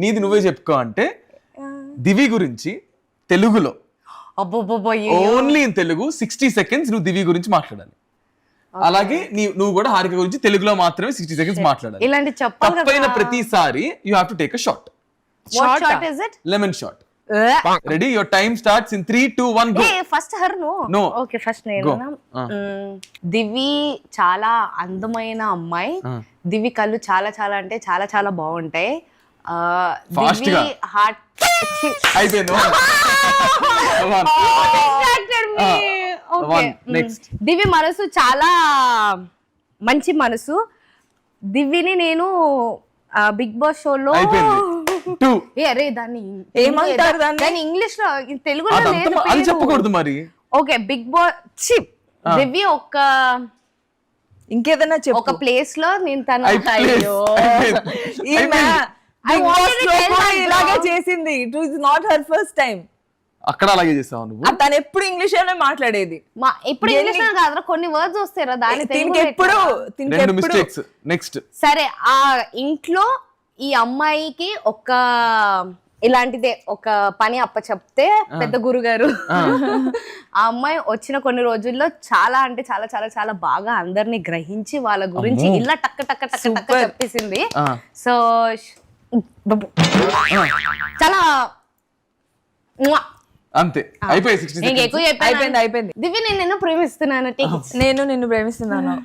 నీది నువ్వే చెప్పుకో అంటే దివి గురించి తెలుగులో ఓన్లీ ఇన్ తెలుగు 60 seconds నువ్వు దివి గురించి మాట్లాడాలి. అలాగే నువ్వు కూడా హారిక గురించి తెలుగులో మాత్రమే 60 seconds మాట్లాడాలి. ఇలాంటి చెప్పాలి తప్పైన ప్రతిసారి you have to take a shot. What shot is it? Lemon shot. Ready? Your time starts in 3, 2, 1, go. Hey, first her no. No. Okay, first నేను. దివి చాలా అందమైన అమ్మాయి. దివి కళ్ళు చాలా చాలా అంటే చాలా చాలా బాగుంటాయి. దివి హార్ట్ అయిపోయింది. నెక్స్ట్ దివి మనసు చాలా మంచి మనసు. దివిని నేను బిగ్ బాస్ షోలో అరే దాన్ని ఏమంటారు దాన్ని ఇంగ్లీష్ లో తెలుగులో లేదు అది చెప్పకూడదు మరి. ఓకే బిగ్ బాస్ దివి ఒక ఇంకేదైనా చెప్పు. ఒక ప్లేస్ లో నేను తన ఇలాగే చేసింది. It was not her first time. అక్కడ అలాగే చేసావు నువ్వు. తను ఎప్పుడు ఇంగ్లీష్ లోనే మాట్లాడేది. ఇప్పుడు ఇంగ్లీష్ లో కాదురా కొన్ని వర్డ్స్ వస్తాయి రా దాని రెండు మిస్టేక్స్. నెక్స్ట్ సరే ఆ ఇంట్లో ఈ అమ్మాయికి ఒక ఇలాంటిదే ఒక పని అప్పచెప్తే పెద్ద గురుగారు ఆ అమ్మాయి వచ్చిన కొన్ని రోజుల్లో చాలా అంటే చాలా చాలా చాలా బాగా అందరినీ గ్రహించి వాళ్ళ గురించి ఇలా టక్క టక్క టక్క టక్క చెప్పేసింది. సో చాలా అంతే అయిపోయి 60 seconds. ఎక్కువ అయిపోయింది. దివ్య నేను నిన్ను ప్రేమిస్తున్నాను. నేను నిన్ను ప్రేమిస్తున్నాను.